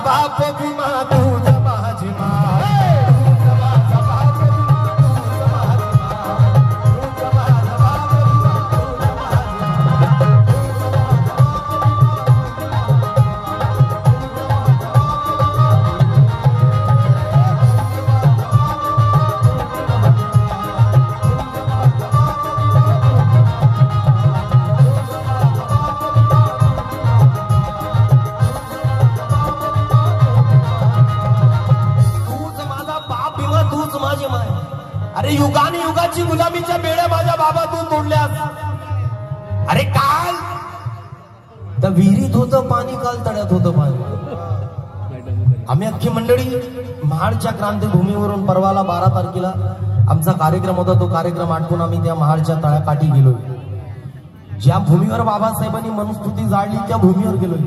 बाप भीमा तूच माझी माय अरे युगाने युगाची गुलामीच्या बेड्या माझ्या बाबा तू तोडल्यास. अरे काल तर विहिरीत होतं पाणी, काल तळ्यात होतं पाणी. आम्ही अख्खी मंडळी महाडच्या क्रांतीभूमीवरून परवाला 12 तारखेला आमचा कार्यक्रम होता. तो कार्यक्रम आटपून आम्ही त्या महाडच्या तळ्याकाठी गेलो. ज्या भूमीवर बाबासाहेबांनी मनुस्मृती जाळली त्या भूमीवर गेलोय.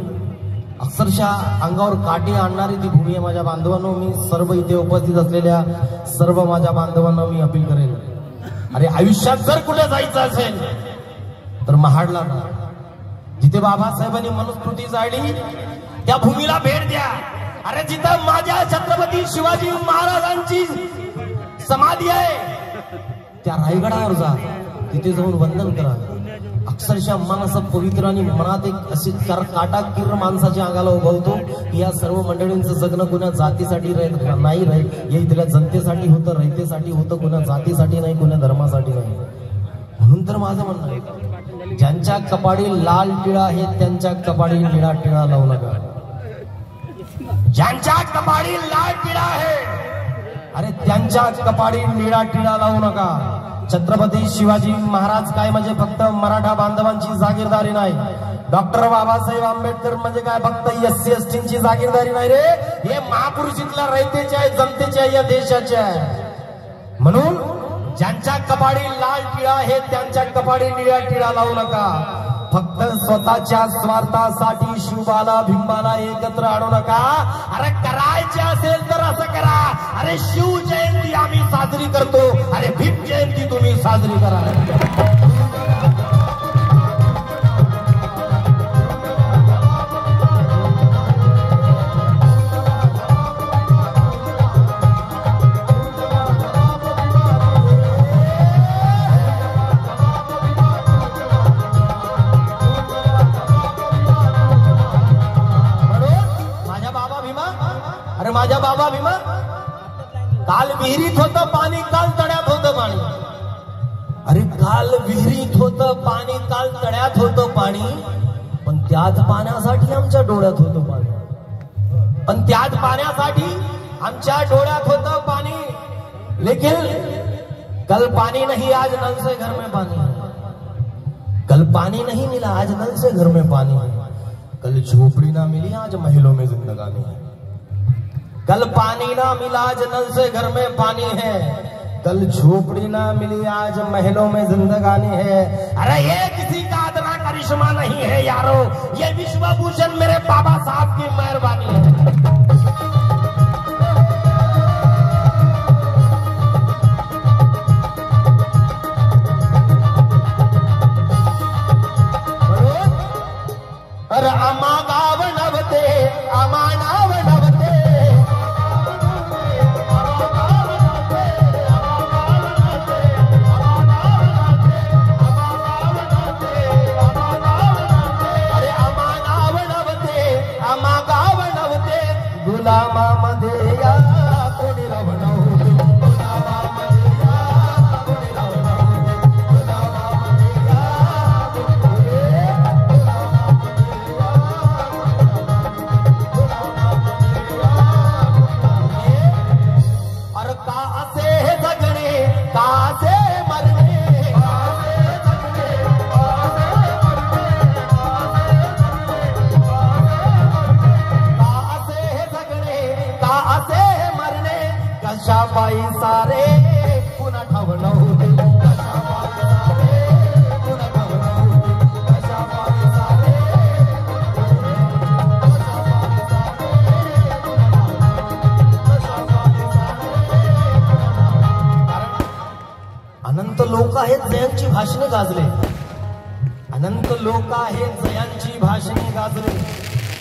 अक्षरशः अंगावर काटे आणणारी ती भूमी आहे माझ्या बांधवांनो. मी सर्व इथे उपस्थित असलेल्या सर्व माझ्या बांधवांना मी अपील करेन, अरे आयुष्यात जर कुठे जायचं असेल तर महाडला, जिथे बाबासाहेबांनी मनुस्मृती जाळली त्या भूमीला भेट द्या. अरे जिथं माझ्या छत्रपती शिवाजी महाराजांची समाधी आहे त्या रायगडावर जा, तिथे जाऊन वंदन करा. अक्षरशः मन असं पवित्र आणि मनात एक अशी काटाकीर माणसाच्या अंगाला उभवतो. या सर्व मंडळींचं जगणं कोणा जातीसाठी नाही राहील, या इथल्या जनतेसाठी होतं, रयतेसाठी होतं, कोणा जातीसाठी नाही, कोणा धर्मासाठी नाही. म्हणून तर माझं म्हणणं आहे, ज्यांच्या कपाळी लाल टिळा आहे त्यांच्या कपाळी निळा टिळा लावू नका. ज्यांच्या कपाळी लाल टिळा आहे अरे त्यांच्या कपाळी निळा टिळा लावू नका. छत्रपती शिवाजी महाराज काय म्हणजे फक्त मराठा बांधवांची जागीरदारी नाही. डॉक्टर बाबासाहेब आंबेडकर म्हणजे काय फक्त SC ST जागीरदारी नाही रे, हे महापुरुष इथल्या रयतेचे आहे, जनतेचे आहे, या देशाचे आहे. म्हणून ज्यांच्या कपाळी लाल टिळा आहे त्यांच्या कपाळी निळ्या टिळा लावू नका. फक्त स्वतःच्या स्वार्थासाठी शिवबाला भिंबाला एकत्र आणू नका. अरे करायचे असेल तर असं करा. अरे शिव जयंती आम्ही साजरी करतो, अरे भीम जयंती तुम्ही साजरी करा. माझ्या बाबा भीमा, काल विहिरीत होतं पाणी, काल तळ्यात होतं पाणी. अरे काल विहिरीत होतं पाणी, काल तळ्यात होतं पाणी, पण त्याच पाण्यासाठी आमच्या डोळ्यात होतं पाणी. पण त्याच पाण्यासाठी आमच्या डोळ्यात होतं पाणी. लेकिन कल पानी नहीं आज नल से घर में पानी है. कल पानी नहीं मिला आज नल से घर में पानी है. कल झोपड़ी ना मिली आज महलों में जिंदगानी है. कल पानी ना मिला आज नल से घर में पानी है. कल झोपड़ी ना मिली आज महलों में जिंदगानी है. अरे ये किसी का अदना करिश्मा नहीं है यारो, ये विश्वभूषण मेरे बाबा साहब की मेहरबानी है. अरे आमा गाव नवते, आमा नाव नवते, गुलामामध्ये या कोणी रवण होते, गुलामामध्ये या कोणी रवण होते, गुलामामध्ये या कोणी अरे का असे हे जगणे, का असे मरणे, कशा पायी सारे पुन्हा ठावण होते, कशा पायी सारे पुन्हा ठावण होते, कशा पायी सारे, अनंत लोक आहेत जयांची भाषणे गाजले, अनंत लोक आहेत जयांची भाषणे गाजले.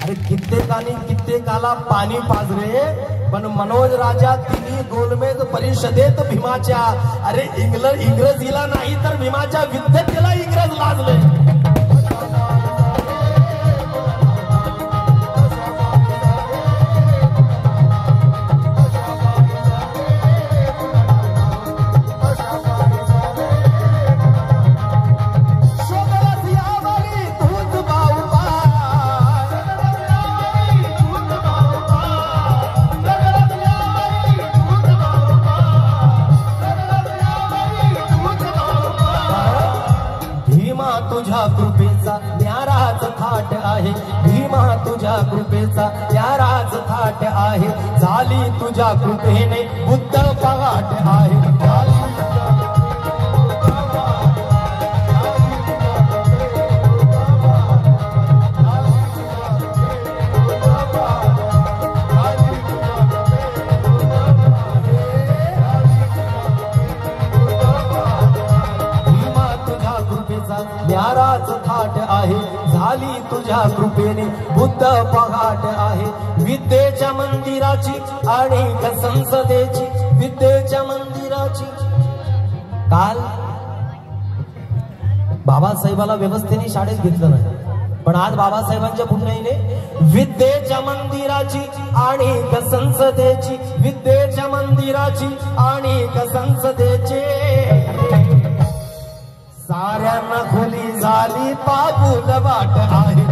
अरे कित्येकानी कित्येकाला पाणी पाजरे, पण मनोज राजा तिन्ही गोलमेज परिषदेत भीमाच्या, अरे इंग्रजीला नाही तर भीमाच्या विद्येला इंग्रज लाजले. तुझ्या कृपेचा न्याराच थाट आहे, भीमा तुझ्या कृपेचा न्याराच थाट आहे, झाली तुझ्या कृपेने बुद्ध पहाट आहे. न्याराच थाट आहे, झाली तुझ्या कृपेने बुद्ध पहाट आहे. विद्येच्या मंदिराची आणि संसदेची, विद्येच्या मंदिराची. काल बाबासाहेबाला व्यवस्थेने शाळेत घेतलं नाही, पण आज बाबासाहेबांच्या पुण्याईने विद्येच्या मंदिराची आणि संसदेची, विद्येच्या मंदिराची आणि संसदेची. साऱ्यांना खुली झाली पापूल वाट आहे,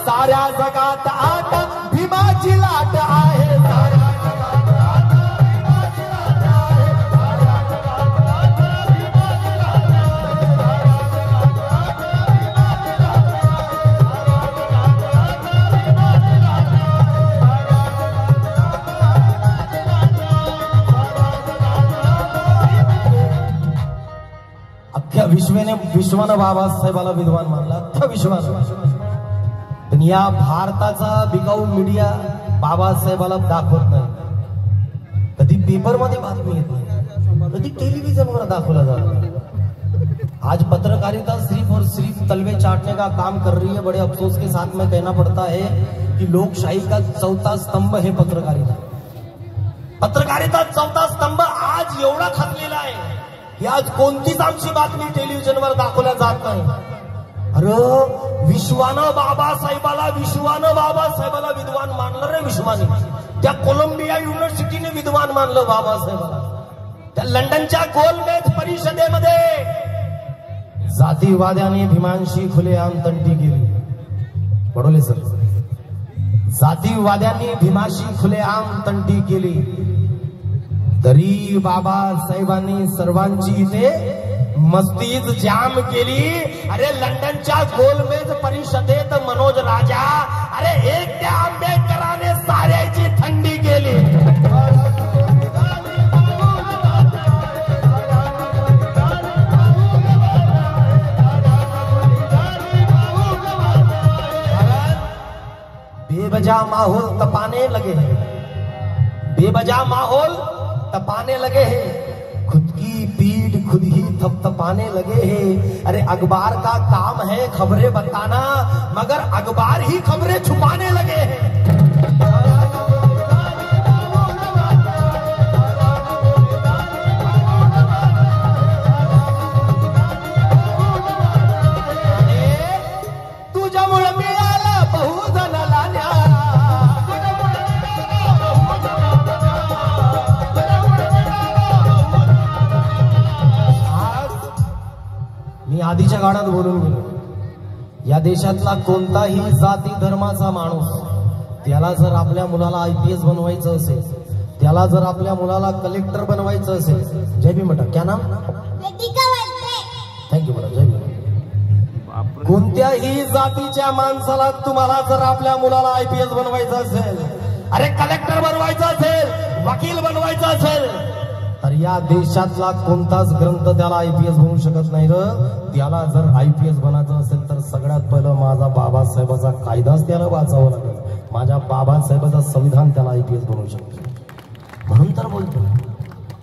साऱ्या जगात आता भीमाची लाट आहे. साऱ्या जगात आता भीमाची लाट आहे, साऱ्या जगात आता भीमाची लाट आहे, साऱ्या जगात आता भीमाची लाट आहे, साऱ्या जगात आता भीमाची लाट आहे, साऱ्या जगात. अख्ख्या विश्वानं बाबासाहेबाला विद्वान मानला, अख्ख्या विश्वानं. पण या भारताचा बिकाऊ मीडिया बाबासाहेबाला दाखवत नाही. कधी पेपर मध्ये बातमी येत नाही, कधी टेलीविजनवर दाखवला जातो. आज पत्रकारिता सिर्फ और सिर्फ तलवे चाटने का काम कर रही है. बड़े अफसोस के साथ में कहना पड़ता है कि लोकशाही का चौथा स्तंभ है पत्रकारिता. पत्रकारिता चौथा स्तंभ आज एवढा खचलेला आहे की आज कोणतीच आमची बातमी टेलिव्हिजनवर दाखवल्या जात नाही. अरे विश्वानं बाबासाहेबाला विद्वान मानलं रे. विश्वाने त्या कोलंबिया युनिव्हर्सिटीने विद्वान मानलं बाबासाहेबाला. त्या लंडनच्या गोलमेज परिषदेमध्ये जातीवाद्याने भीमांशी खुलेआम तंटी केली. बडोले सर, जातीवाद्यांनी भीमाशी खुलेआम तंटी केली, तरी बाबासाहेबांनी सर्वांची इथे मस्तीच जाम केली. अरे लंडनच्या गोलमेज परिषदेत मनोज राजा, अरे एक त्या आंबेडकराने साऱ्याची थंडी केली. बेवजह माहौल तपाने लगे हैं, बेवजह माहौल तपाने लगे हैं, खुद की पीठ खुद ही थपथपाने लगे हैं. अरे अखबार का काम है खबरें बताना, मगर अखबार ही खबरें छुपाने लगे हैं. तुझ्यामुळे मिळाला बहुजनाला न्याय. मी आधीच्या काळात बोलून गेलो, या देशातला कोणताही जाती धर्माचा माणूस, त्याला जर आपल्या मुलाला IPS बनवायचं असेल, त्याला जर आपल्या मुलाला कलेक्टर बनवायचं असेल, जय भीम बेटा. क्या नाम? थँक्यू बेटा. जय भीम. कोणत्याही जातीच्या माणसाला तुम्हाला जर आपल्या मुलाला आयपीएस बनवायचं असेल, अरे कलेक्टर बनवायचं असेल, वकील बनवायचं असेल, तर या देशातला कोणताच ग्रंथ त्याला आयपीएस बनवू शकत नाही र. त्याला जर आयपीएस बनायचं असेल तर सगळ्यात पहिलं माझा बाबासाहेबाचा कायदाच त्याला वाचावा लागेल. माझ्या बाबासाहेबाचा संविधान त्याला आयपीएस बनवू शकतो. म्हणून तर बोलतो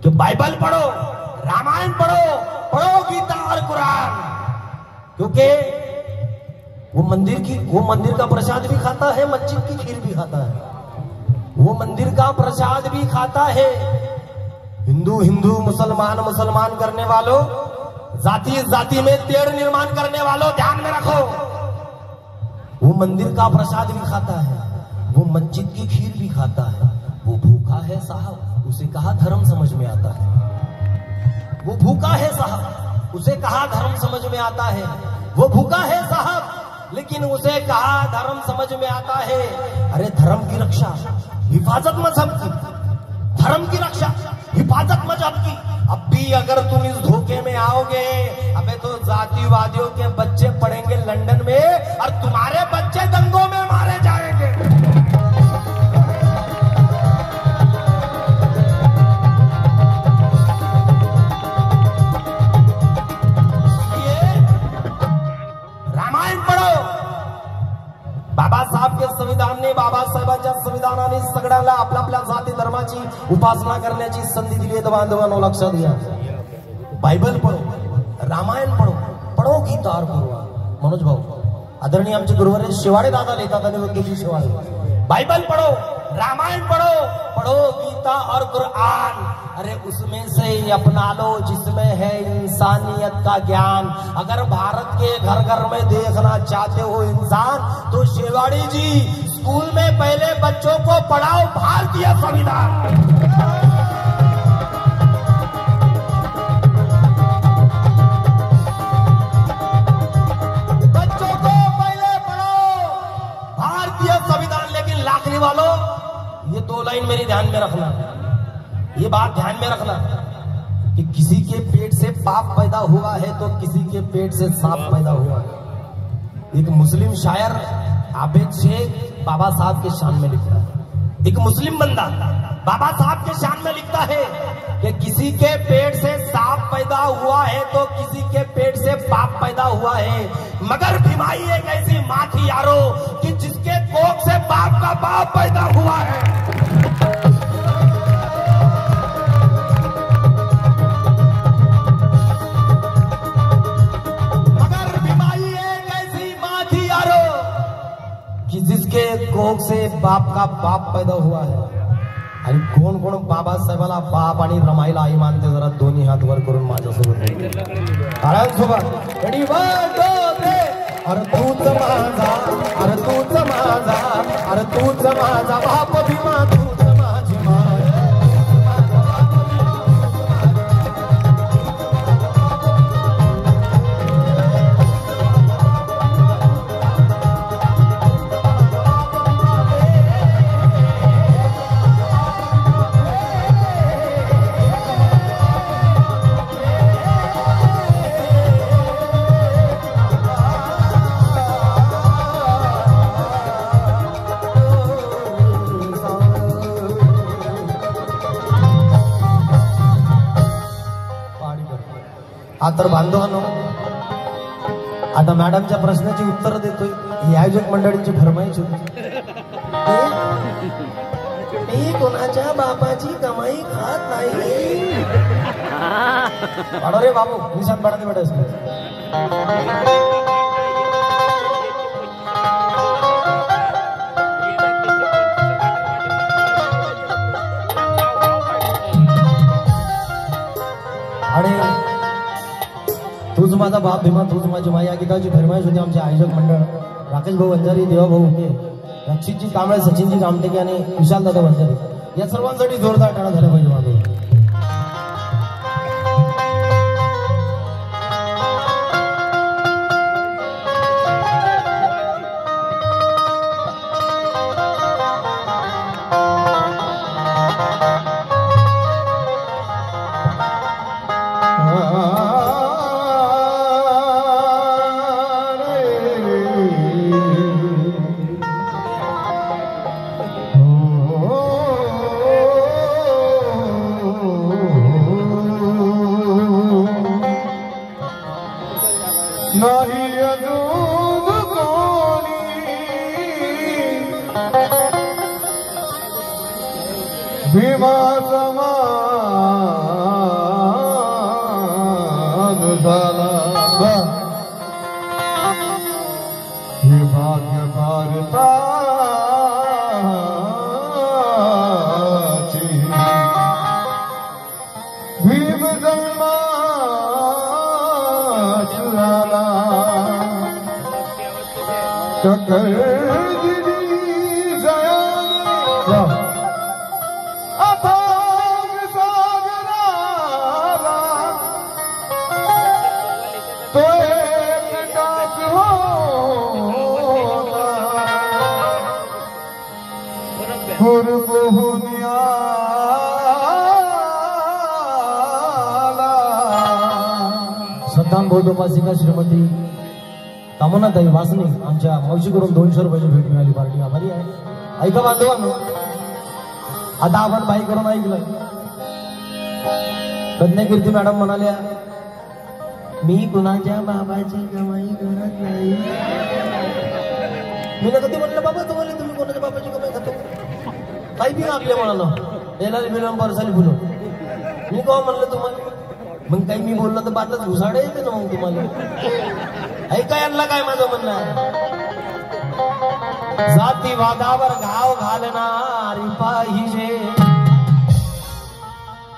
कि बाइबल पढ़ो, रामायण पढ़ो, पढ़ो गीता और कुरान, क्योंकि वो मंदिर का प्रसाद भी खाता है, मस्जिद की खीर भी खाता है. वो मंदिर का प्रसाद भी खाता है. हिंदू हिंदू, मुसलमान मुसलमान करने वालों, जाति जाति में तेड़ निर्माण करने वालों, ध्यान में रखो. वो मंदिर का प्रसाद भी खाता है, वो मस्जिद की खीर भी खाता है. वो भूखा है साहब, उसे कहा धर्म समझ में आता है. वो भूखा है साहब, उसे कहा धर्म समझ में आता है. वो भूखा है साहब, लेकिन उसे कहा धर्म समझ में आता है. अरे धर्म की रक्षा, हिफाजत मजहब की, धर्म की रक्षा, हिफाजत मजहब की. अब भी अगर तुम इस धोखे में आओगे, अबे तो जातिवादियों के बच्चे पढ़ेंगे लंदन में और तुम्हारे बच्चे दंगों में मारे जाएंगे. बाबासाहेब के संविधानाने, बाबासाहेबांच्या संविधानाने सगळ्याला आपल्या आपल्या जाती धर्माची उपासना करण्याची संधी दिली आहे. बांधवांनो लक्षात घ्या. बायबल पढो, रामायण पढो, पढो गीता और कुरान. मनोज भाऊ आदरणीय आमचे गुरुवारी शिवाडे दादा लिहितात आणि वृद्धीची शिवाडे. बाइबल पढ़ो, रामायण पढ़ो, पढ़ो गीता और कुरान. अरे उसमें से अपना लो जिसमें है इंसानियत का ज्ञान. अगर भारत के घर घर में देखना चाहते हो इंसान, तो शेवाड़ी जी स्कूल में पहले बच्चों को पढ़ाओ भारतीय संविधान. वालों ये दो लाइन मेरी ध्यान में रखना, ये बात ध्यान में रखना कि किसी के पेट से पाप पैदा हुआ है तो किसी के पेट से सांप पैदा हुआ है. एक मुस्लिम शायर आबिद शेख बाबा साहब के शान में लिखता है. एक मुस्लिम बंदा बाबा साहब के शान में लिखता है कि किसी के पेट से सांप पैदा हुआ है तो किसी के पेट से पाप पैदा हुआ है, मगर बीमारी एक ऐसी माँ थी यारो कि जिसके कोख से बाप का बाप पैदा हुआ है. मगर बीमारी एक ऐसी माँ थी यारो कि जिसके कोख से बाप का बाप पैदा हुआ है. आणि कोण कोण बाबासाहेबाला बाप आणि रमाईला आई मानते, जरा दोन्ही हात वर करून माझ्यासोबत आरामसोबत रेडी 1 2 3. अरे तूच माझा, अरे तूच माझा, अरे तूच माझा बाप भीमा, तूच माझी माय. तर बांधवांनो आता मॅडमच्या प्रश्नाची उत्तर देतोय. ही आयोजक मंडळींची फरमाईश होती. मी कोणाच्या बापाची कमाई खात नाही. रे बाबू निशान पडा बेटा आणि तूच माझा बाप भीमा, तूच माझी माई या गीताची फरमाईश होती. आमचे आयोजक मंडळ राकेश भाऊ वंजारी, देवा भाऊ उके, रक्षितजी कांबळे, सचिनजी कामटेके आणि विशाल दादा वंजारी या सर्वांसाठी जोरदार टाळ्या झाल्या पाहिजे माझं. नाही अजून कोणी भीमा समान झाला हे भाग्य भारताची भीम जन्माच झाला टकर दिली जया अथांग सागराला तो एकटाच होता पूर्वहून आला सद्दाम बौद्ध उपासिका श्रीमती कामनाताई वासने आमच्या मावशीकडून 200 रुपयाची भेट मिळाली. पार्टी आभारी आहे. ऐका बांधवांनो, आता आपण बाई करून ऐकलं. प्रज्ञाकीर्ती मॅडम म्हणाल्या मी कुणाच्या बाबाची कमाई करत नाही. मी कधी म्हणलं बाबा तुम्हाला तुम्ही कोणाच्या बाबाची कमाई खातो काही बी आपल्या म्हणालो येणार बिलम परसाली फुलो मी केव्हा म्हणलं तुम्हाला. मग काही मी बोललं तर बातच घुसाडे येते ना मग तुम्हाला. ऐका यांना काय माझं म्हणणं आहे. जातीवादावर घाव घालणारी पाहिजे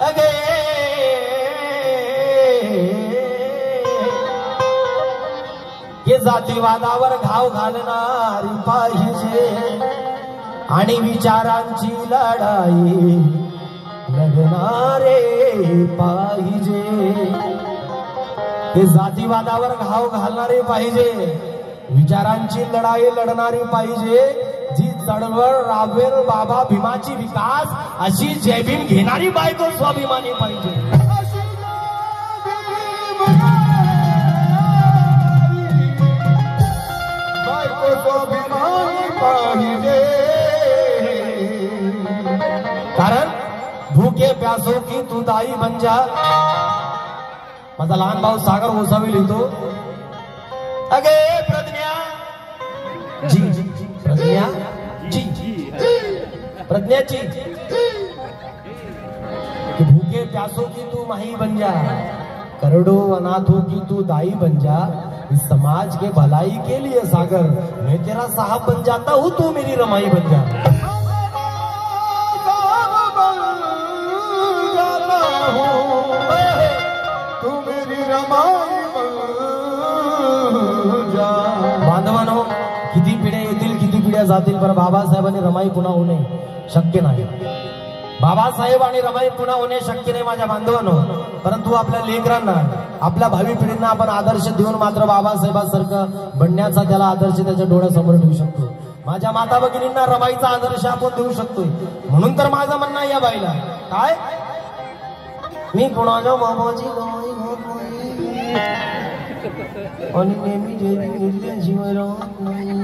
अगे हे जातीवादावर घाव घालणारी पाहिजे आणि विचारांची लढाई लढणारे पाहिजे. हे जातीवादावर घाव घालणारे पाहिजे विचारांची लढाई लढणारी पाहिजे जी चळवळ राबवेल बाबा भीमाची विकास अशी जय भीम घेणारी बायको स्वाभिमानी पाहिजे. बायको स्वाभिमानी पाहिजे कारण भूखे प्यासो की तू दाई बन जा. माझा लहान भाऊ सागर गोसावी लिहितो अगे प्रज्ञा जी प्रज्ञा जी प्रज्ञाची कि भूखे प्यासों की तू माही बन जा करोड़ों अनाथों की तू दाई बन जा. इस समाज के भलाई के लिए सागर मैं तेरा साहब बन जाता हूँ तू मेरी रमाई बन जा. बांधवांनो किती पिढ्या येतील किती पिढ्या जातील पण बाबासाहेबांनी रमाई पुन्हा होणे शक्य नाही. बाबासाहेब आणि रमाई पुन्हा होणे शक्य नाही माझ्या बांधवांनो. परंतु आपल्या लेकरांना आपल्या भावी पिढींना आपण आदर्श देऊन मात्र बाबासाहेबांसारखं बनण्याचा त्याला आदर्श त्याच्या डोळ्यासमोर ठेवू शकतो. माझ्या माता भगिनींना रमाईचा आदर्श आपण देऊ शकतोय. म्हणून तर माझं म्हणणं आहे या बाईला काय मी कुणाच्या बाबाची कमाई होत नाही आणि नेहमी घेतल्याशिवाय राहत नाही.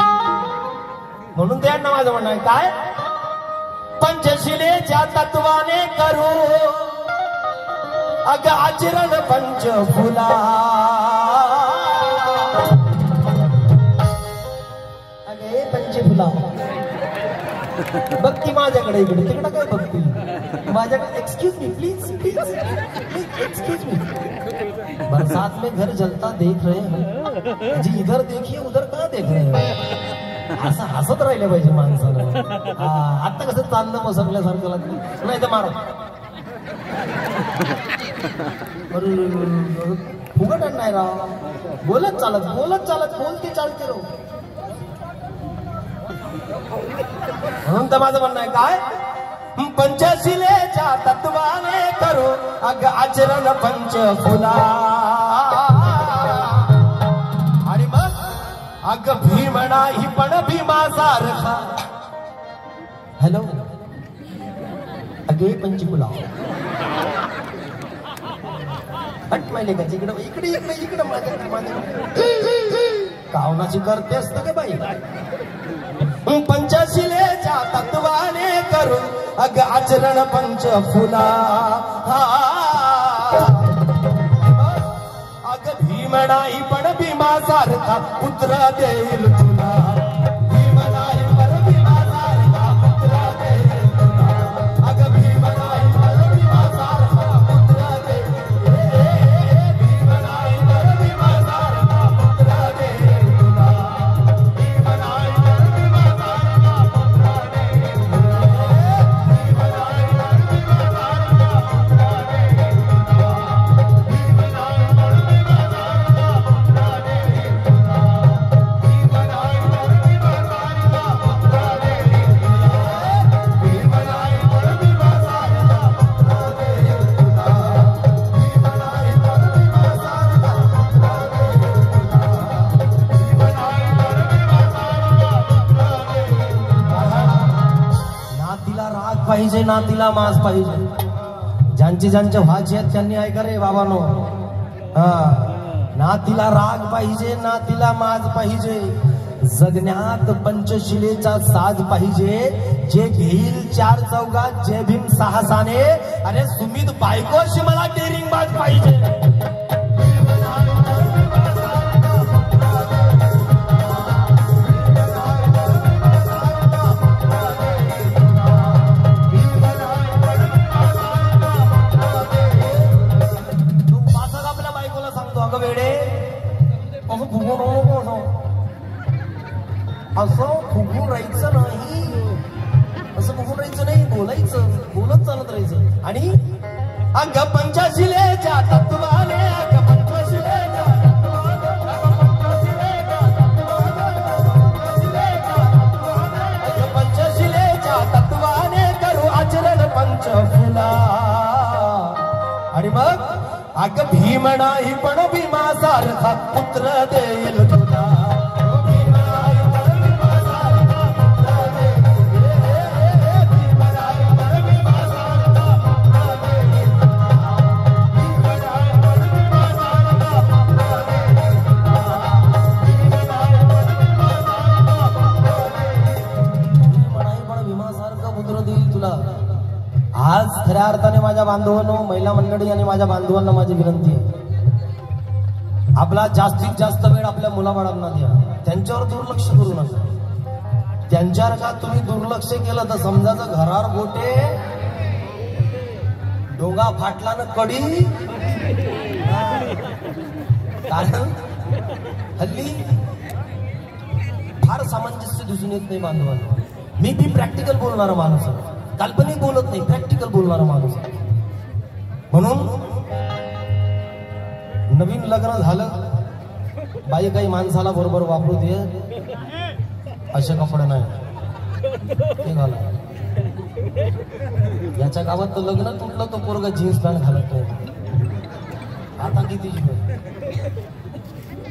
म्हणून त्यांना माझं म्हणणं आहे काय पंचशिलेच्या तत्वाने करू अग आचरण पंचफुला. अगे पंचफुला भक्ती माझ्याकडे इकडे तिकडे काय भक्ती माझ्याकडे. Excuse me please please excuse me. बरसात में घर जलता देख रहे हैं जी इधर देखिए उधर का देख रहे हैं. असं हसत राहिले पाहिजे माणसानं. आता कसं चाललं मसरल्यासारखं लागलं नाही तर मारा फुगट नाही राव. बोलत चालत बोलते चालते राव. म्हणून तर माझं म्हणणं आहे काय पंचशिलेच्या तत्वाने करू अग आचरण पंचफुला. आणि मग अग भीम नाही पण भीमासारखा. हॅलो अगे पंचफुला हट माहिले का इकडे इकडे इकडे इकडे माझ्याकडे कावनाची करते असतं का बाई. पंचशिलेच्या तत्वाने करू अग आचरण पंचफुला. अग भीम नाही पण भीम भीमा सारखा पुत्र देईल तुला भीम नाही पर भीमा सारखा पुत्र देईल तुला अग भीम नाही पर भीमा सारखा पुत्र देईल भीम नाही पर भीमा सारखा पुत्र देईल तुला भीम नाही पर भीमा सारखा पुत्र देईल तुला भीम नाही पर भीमा सारखा पुत्र देईल तुला भीम नाही पर भीमा सारखा पुत्र देईल तुला भीम नाही पर भीमा सारखा पुत्र देईल तुला भीम नाही पर भीमा सारखा पुत्र देईल तुला भीम नाही पर भीमा सारखा पुत्र देईल तुला भीम नाही पर भीमा सारखा पुत्र देईल तुला ना तिला राग पाहिजे ना तिला माज पाहिजे ज्यांचे ज्यांचे व्हायचे आहेत त्यांनी ऐका रे बाबांनो ना तिला राग पाहिजे ना तिला माज पाहिजे जगण्यात पंचशिलेचा साज पाहिजे जे घेईल चार चौघात जय भीम साहसाने अरे सुमित बायकोशी मला डेरिंग बाज पाहिजे आपल्या बायकोला सांगतो अगं वेडे असं फुगून असं फुगून राहायचं नाही असं फुगून राहायचं नाही बोलायचं बोलत चालत राहायचं आणि अग पंचशिलेच्या तत्वाने अग पंचशिलेच्या पंचशिलेच्या तत्वाने करू आचरण पंचफुला आणि मग अग भीम नाही पण भीमा सारखा पुत्र देईल तुला भीम नाही पण भीमा सारखा पुत्र देईल भीम नाही पण भीमा सारखा पुत्र देईल भीम नाही पण भीमा सारखा पुत्र देईल भीम नाही पण भीमा सारखा पुत्र देईल भीम नाही पण भीमा सारखा पुत्र देईल तुला आज खऱ्या अर्थाने माझ्या बांधवांनो महिला मंडळी आणि माझ्या बांधवांना माझी विनंती आहे आपला जास्तीत जास्त वेळ आपल्या मुलाबाळांना द्या त्यांच्यावर दुर्लक्ष करू नका त्यांच्यावर का तुम्ही दुर्लक्ष केलं तर समजायचं घरावर गोटे डोंगा फाटला ना कडी कारण हल्ली फार सामंजस्य दिसून येत नाही बांधवांना मी बी प्रॅक्टिकल बोलणारा माणूस आहे काल्पनिक बोलत नाही प्रॅक्टिकल बोलणारा माणूस आहे म्हणून नवीन लग्न झालं बाई काही माणसाला बरोबर वापरू दे असे कपडे नाही ते घाला याच्या गावात तर लग्न तुटलं तो पोरगा जीन्स पॅन्ट घालत नाही आता किती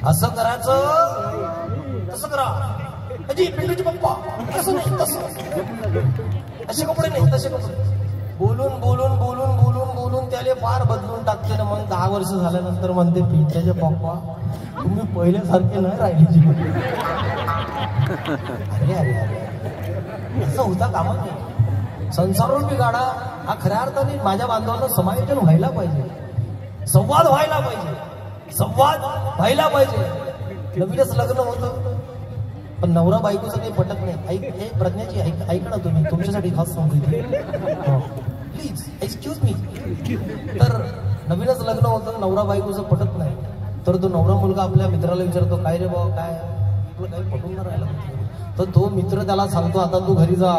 असं करायचं तसं करा अजी पिंडूची पप्पा असं नाही तसं असे कपडे नाही तसे कपडे बोलून बोलून बोलून बोलून बोलून त्याला फार बदलून टाकते ना मग 10 वर्ष झाल्यानंतर म्हणते पिंट्याचे पप्पा तुम्ही पहिल्यासारखे नाही राहिले जीवन अरे अरे अरे असं होता कामा नाही संसारावर गाडा हा खऱ्या अर्थाने माझ्या बांधवांना समायोजन व्हायला पाहिजे संवाद व्हायला पाहिजे संवाद व्हायला पाहिजे नवीनच लग्न होतं पण नवरा बायकोचं काही पटत नाही हे प्रज्ञाची ऐका ना तुम्ही तुमच्यासाठी खास सांगतो प्लीज एक्सक्यूज मी तर नवीनच लग्न होतं नवरा बायकोचं पटत नाही तर तो नवरा मुलगा आपल्या मित्राला विचारतो काय रे बाबा काय तुला काही पटून न राहिला तर तो मित्र त्याला सांगतो आता तू घरी जा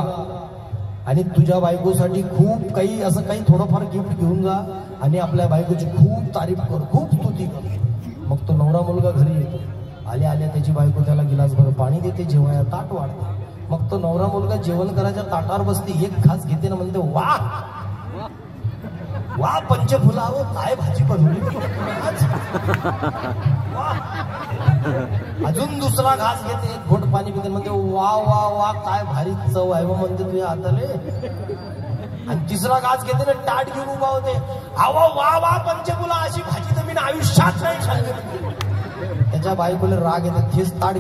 आणि तुझ्या बायकोसाठी खूप काही असं काही थोडंफार गिफ्ट घेऊन जा आणि आपल्या बायकोची खूप तारीफ कर खूप स्तुती कर मग तो नवरा मुलगा घरी येतो आल्या आल्या त्याची बायको त्याला गिलासभर पाणी देते जेवायला ताट वाढते मग तो नवरा मुलगा जेवण करायच्या ताटावर बसते एक घास घेते ना म्हणते वा वा पंचफुलावं काय भाजी बनवली अजून दुसरा घास घेते घोट पाणी पिते म्हणते वा वा वा काय भारी चव आहे म्हणते तुझ्या हाताले आणि तिसरा घास घेते ना ताट घेऊन उभा होते अवा वा वा पंचफुला अशी भाजी तर मी आयुष्यात नाही खाल्ली त्याच्या बायकोला राग येते तेच ताट